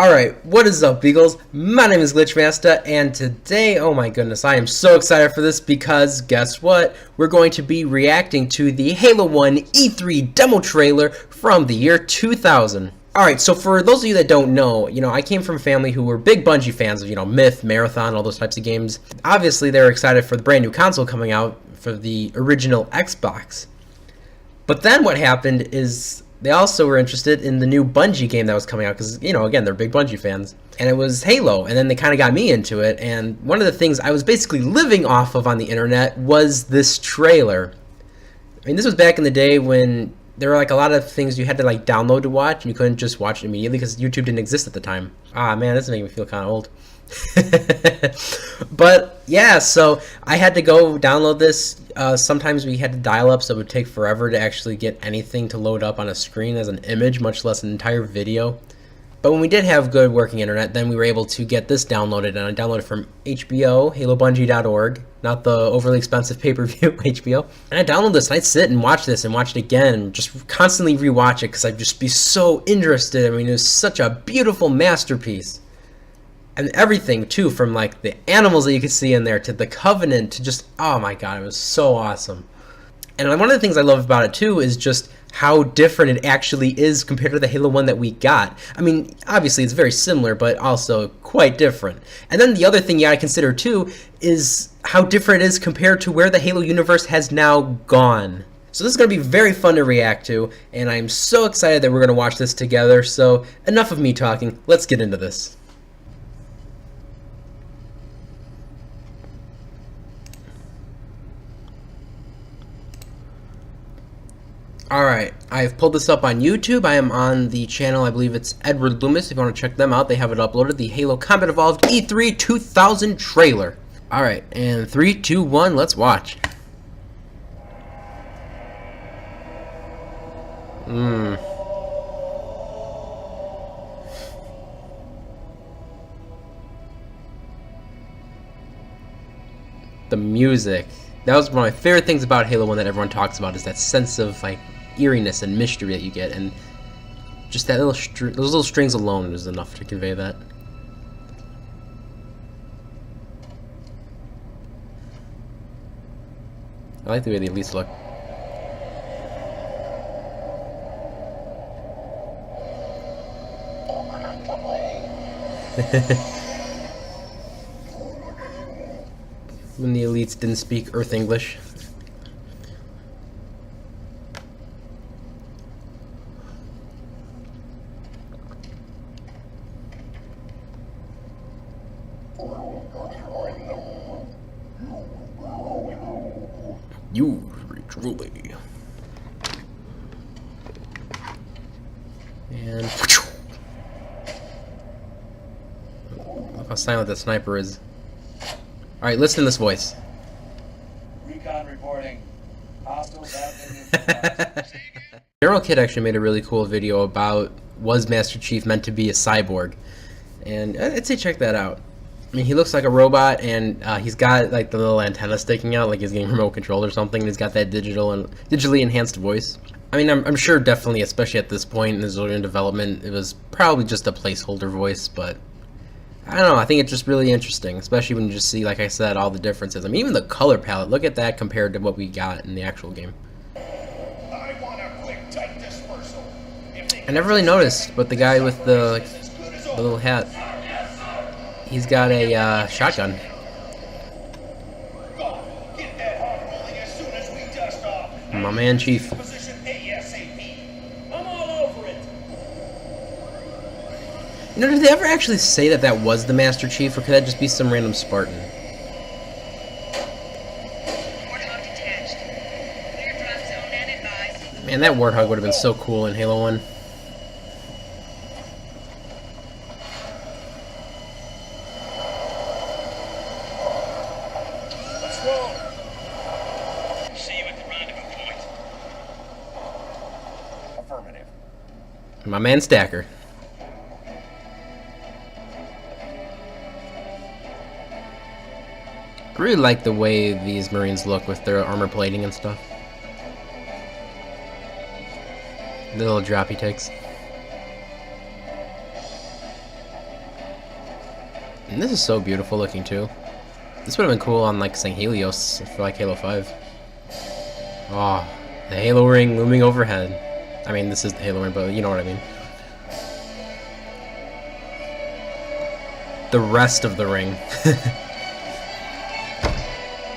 Alright, what is up, Beagles? My name is GlitchMasta, and today, oh my goodness, I am so excited for this because, guess what? We're going to be reacting to the Halo 1 E3 demo trailer from the year 2000. Alright, so for those of you that don't know, I came from a family who were big Bungie fans of, Myth, Marathon, all those types of games. Obviously, they were excited for the brand new console coming out for the original Xbox. But then what happened is they also were interested in the new Bungie game that was coming out because, again, they're big Bungie fans. And it was Halo, and then they kind of got me into it. And one of the things I was basically living off of on the internet was this trailer. I mean, this was back in the day when there were like a lot of things you had to like download to watch, and you couldn't just watch it immediately because YouTube didn't exist at the time. Ah, man, this is making me feel kind of old. But yeah, so I had to go download this. Sometimes we had to dial up, so it would take forever to actually get anything to load up on a screen as an image, much less an entire video. But when we did have good working internet, then we were able to get this downloaded, and I downloaded from HBO, halobungie.org, not the overly expensive pay-per-view HBO. And I downloaded this, and I'd sit and watch this and watch it again, and just constantly rewatch it because I'd just be so interested. I mean, it was such a beautiful masterpiece. And everything, too, from like the animals that you could see in there to the Covenant to just, oh my god, it was so awesome. And one of the things I love about it, too, is just how different it actually is compared to the Halo 1 that we got. I mean, obviously it's very similar, but also quite different. And then the other thing you gotta consider, too, is how different it is compared to where the Halo universe has now gone. So this is going to be very fun to react to, and I'm so excited that we're going to watch this together. So enough of me talking, let's get into this. Alright, I've pulled this up on YouTube. I am on the channel, I believe it's Edward Loomis. If you want to check them out, they have it uploaded. The Halo Combat Evolved E3 2000 trailer. Alright, and 3, 2, 1, let's watch. The music. That was one of my favorite things about Halo 1 that everyone talks about, is that sense of like eeriness and mystery that you get, and just that those little strings alone is enough to convey that. I like the way the elites look. When the elites didn't speak Earth English. You truly. And look how silent that sniper is. Alright, listen to this voice. Recon reporting. Hostiles have been General Kid actually made a really cool video about, was Master Chief meant to be a cyborg? And I'd say check that out. I mean, he looks like a robot, and he's got like the little antenna sticking out, like he's getting remote controlled or something, and he's got that digitally enhanced voice. I mean, I'm sure definitely, especially at this point in his early development, it was probably just a placeholder voice, but I don't know, I think it's just really interesting, especially when you just see, like I said, all the differences. I mean, even the color palette, look at that compared to what we got in the actual game. I want a quick, tight dispersal. I never really noticed, but the guy with the little hat, he's got a shotgun. Get that hawk rolling as soon as we dust off. My man Chief. Position ASAP. I'm all over it. Did they ever actually say that that was the Master Chief, or could that just be some random Spartan? Warthog detached. Clear drop zone and advised. Man, that Warthog would have been so cool in Halo 1. Let's roll. See you at the rendezvous point. Affirmative. My man Stacker. I really like the way these Marines look with their armor plating and stuff. The little drop he takes. And this is so beautiful looking too. This would have been cool on like saying Helios for like Halo 5. Oh, the Halo ring looming overhead. I mean, this is the Halo ring, but you know what I mean. The rest of the ring.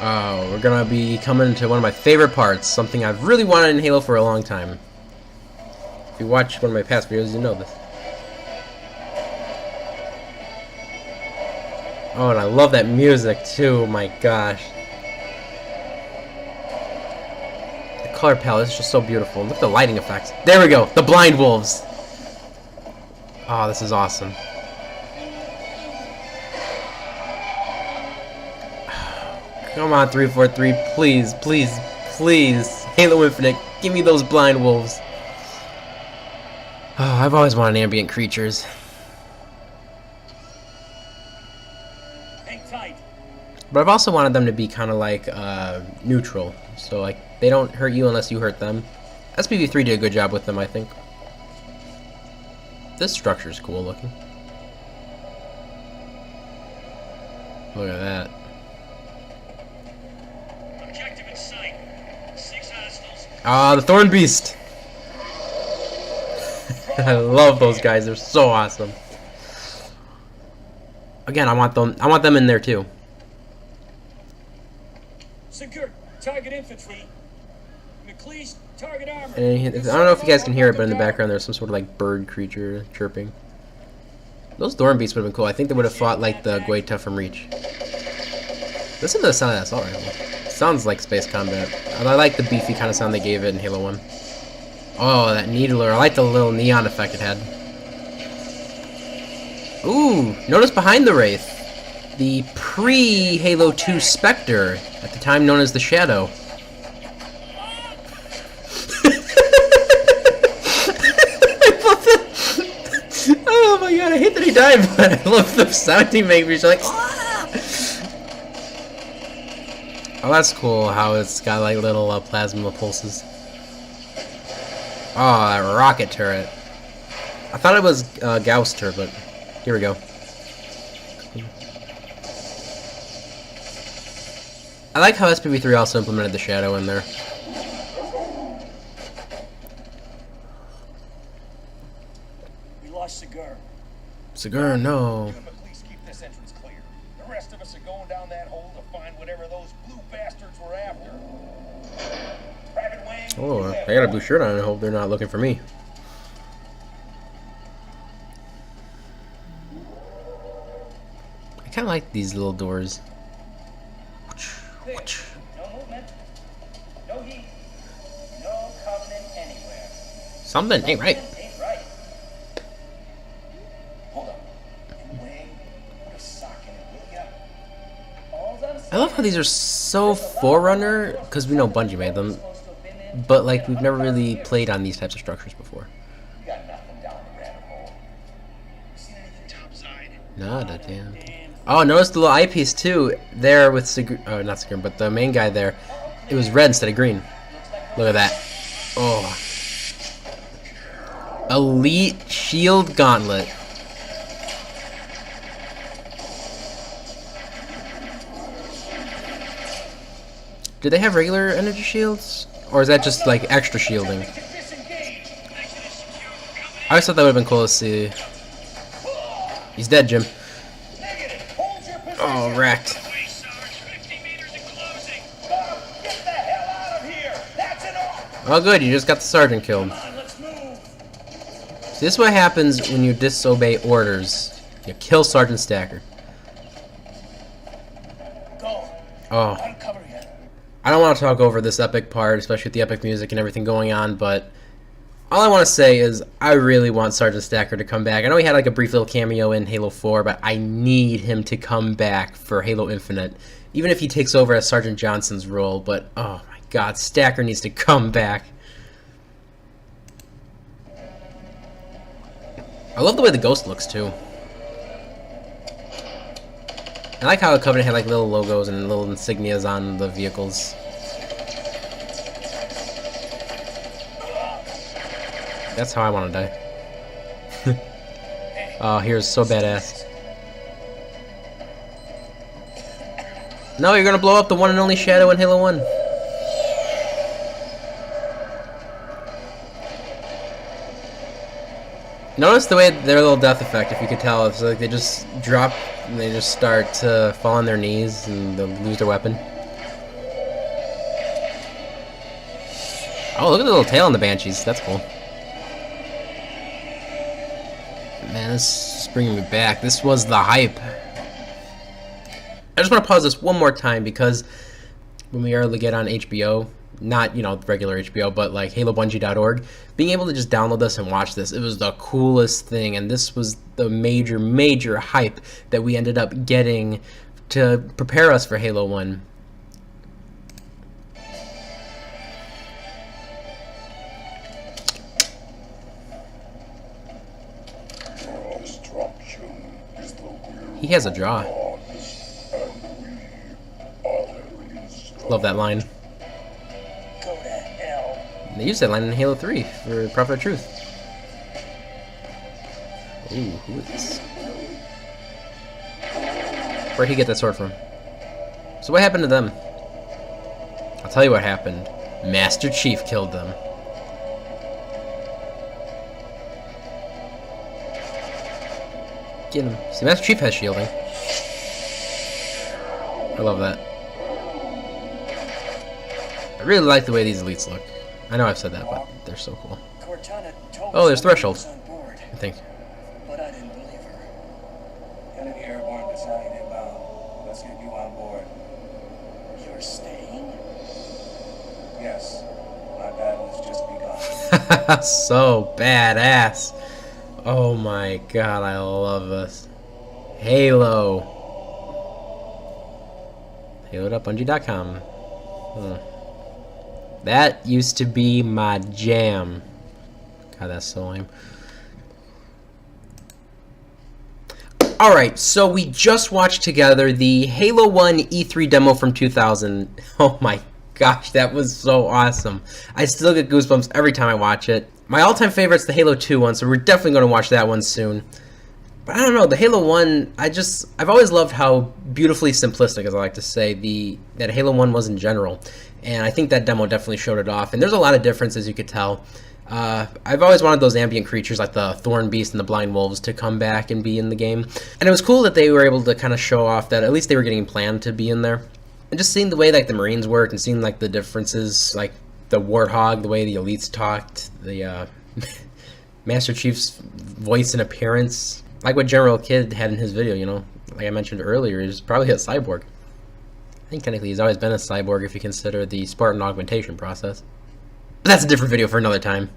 Oh, we're gonna be coming to one of my favorite parts, something I've really wanted in Halo for a long time. If you watch one of my past videos, you know this. Oh, and I love that music too, my gosh. The color palette is just so beautiful. Look at the lighting effects. There we go, the blind wolves. Oh, this is awesome. Come on, 343, please, please, please. Halo Infinite, give me those blind wolves. Oh, I've always wanted ambient creatures. Hang tight. But I've also wanted them to be kind of like neutral. So like they don't hurt you unless you hurt them. SPV3 did a good job with them, I think. This structure is cool looking. Look at that. Objective in sight. 6 hostiles. Ah, the Thorn Beast. I love those guys. They're so awesome. Again, I want them in there too. Secure target infantry. McLeese, target armor. And I don't know if you guys can hear it, but in the background there's some sort of like bird creature chirping. Those Thorn Beasts would have been cool. I think they would have fought like the Guaita from Reach. Listen to the sound of that assault rifle. Sounds like space combat. And I like the beefy kind of sound they gave it in Halo 1. Oh, that needler. I like the little neon effect it had. Ooh, notice behind the Wraith. The pre-Halo 2 Spectre, at the time known as the Shadow. Oh my god, I hate that he died, but I love the sound he makes. He's like, ah! Oh, that's cool how it's got like little plasma pulses. Oh, that rocket turret. I thought it was Gauster, but here we go. I like how SPV3 also implemented the shadow in there. We lost Sigur. Sigur, no. You and McLeese keep this entrance clear. The rest of us are going down that hole to find whatever those blue bastards were after. Private Wayne. Oh, I got a blue shirt on. I hope they're not looking for me. I kind of like these little doors. No movement. No heat. No covenant anywhere. Something ain't right. Ain't right. Hold up. Wayne, put a sock in it, will ya? All's I'm I love how these are so Forerunner, because we know Bungie made them, but like we've never really played on these types of structures before. We got nothing down the rabbit hole. Seen anything topside? Nada, damn. Oh, notice the little eyepiece too there with not Sigur, but the main guy there. It was red instead of green. Look at that. Oh. Elite Shield Gauntlet. Do they have regular energy shields? Or is that just like extra shielding? I always thought that would have been cool to see. He's dead, Jim. Oh, wrecked. Oh, good, you just got the sergeant killed. See, this is what happens when you disobey orders. You kill Sergeant Stacker. Oh. I don't want to talk over this epic part, especially with the epic music and everything going on, but all I want to say is I really want Sergeant Stacker to come back. I know he had like a brief little cameo in Halo 4, but I need him to come back for Halo Infinite. Even if he takes over as Sergeant Johnson's role, but oh my god, Stacker needs to come back. I love the way the Ghost looks too. I like how the Covenant had like little logos and little insignias on the vehicles. That's how I want to die. Oh, here's so badass. No, you're gonna blow up the one and only Shadow in Halo 1. Notice the way their little death effect, if you could tell. It's like they just drop and they just start to fall on their knees and they'll lose their weapon. Oh, look at the little tail on the Banshees. That's cool. Man, this is bringing me back. This was the hype. I just want to pause this one more time because when we were able to get on HBO, not, you know, regular HBO, but like HaloBungie.org, being able to just download this and watch this, it was the coolest thing. And this was the major hype that we ended up getting to prepare us for Halo 1. He has a jaw. Love that line. Go to hell. They used that line in Halo 3 for Prophet of Truth. Ooh, who is this? Where'd he get that sword from? So what happened to them? I'll tell you what happened. Master Chief killed them. Get him. See, Master Chief has shielding. I love that. I really like the way these elites look. I know I've said that, but they're so cool. Oh, there's thresholds, I think. But I didn't believe her. Tell the airborne battalion inbound. Let's get you on board. You're staying? Yes. My battle has just begun. So badass. Oh my god, I love this. Halo. Halo.bungie.com. That used to be my jam. God, that's so lame. Alright, so we just watched together the Halo 1 E3 demo from 2000. Oh my gosh, that was so awesome. I still get goosebumps every time I watch it. My all-time favorite's the Halo 2 one, so we're definitely going to watch that one soon. But I don't know, the Halo 1, I've always loved how beautifully simplistic, as I like to say, that Halo 1 was in general. And I think that demo definitely showed it off. And there's a lot of differences you could tell. I've always wanted those ambient creatures like the Thorn Beast and the Blind Wolves to come back and be in the game. And it was cool that they were able to kind of show off that at least they were getting planned to be in there. And just seeing the way like the Marines worked and seeing like the differences, like the Warthog, the way the elites talked, the Master Chief's voice and appearance, like what General Kidd had in his video, you know, like I mentioned earlier, is probably a cyborg. I think technically he's always been a cyborg if you consider the Spartan augmentation process. But that's a different video for another time.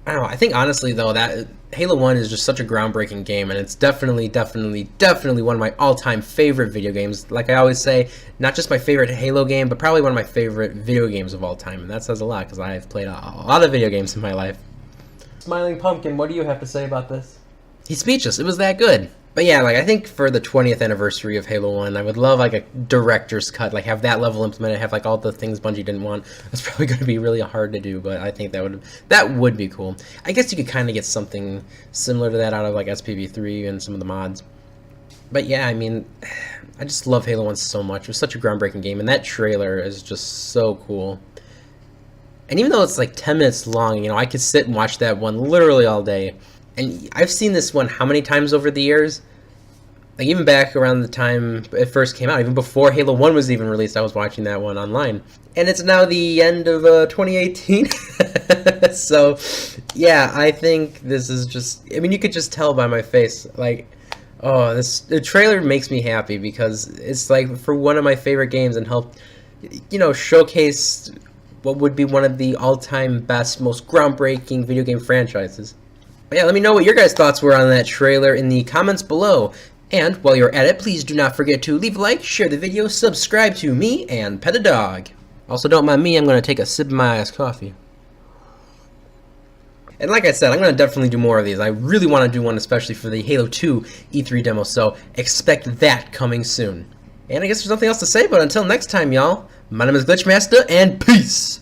I don't know, I think honestly though, that Halo 1 is just such a groundbreaking game, and it's definitely one of my all-time favorite video games. Like I always say, not just my favorite Halo game, but probably one of my favorite video games of all time, and that says a lot, because I've played a lot of video games in my life. Smiling Pumpkin, what do you have to say about this? He's speechless, it was that good. But yeah, like I think for the 20th anniversary of Halo 1, I would love like a director's cut, like have that level implemented, have like all the things Bungie didn't want. That's probably going to be really hard to do, but I think that would be cool. I guess you could kind of get something similar to that out of like SPV3 and some of the mods. But yeah, I mean, I just love Halo 1 so much. It was such a groundbreaking game, and that trailer is just so cool. And even though it's like 10 minutes long, you know, I could sit and watch that one literally all day. And I've seen this one how many times over the years? Like even back around the time it first came out, even before Halo 1 was even released, I was watching that one online. And it's now the end of 2018. So, yeah, I think this is just, I mean, you could just tell by my face, like, oh, the trailer makes me happy because it's like for one of my favorite games and helped, you know, showcase what would be one of the all-time best, most groundbreaking video game franchises. But yeah, let me know what your guys' thoughts were on that trailer in the comments below. And while you're at it, please do not forget to leave a like, share the video, subscribe to me, and pet a dog. Also, don't mind me, I'm going to take a sip of my iced coffee. And like I said, I'm going to definitely do more of these. I really want to do one especially for the Halo 2 E3 demo, so expect that coming soon. And I guess there's nothing else to say, but until next time, y'all, my name is GlitchMasta, and peace!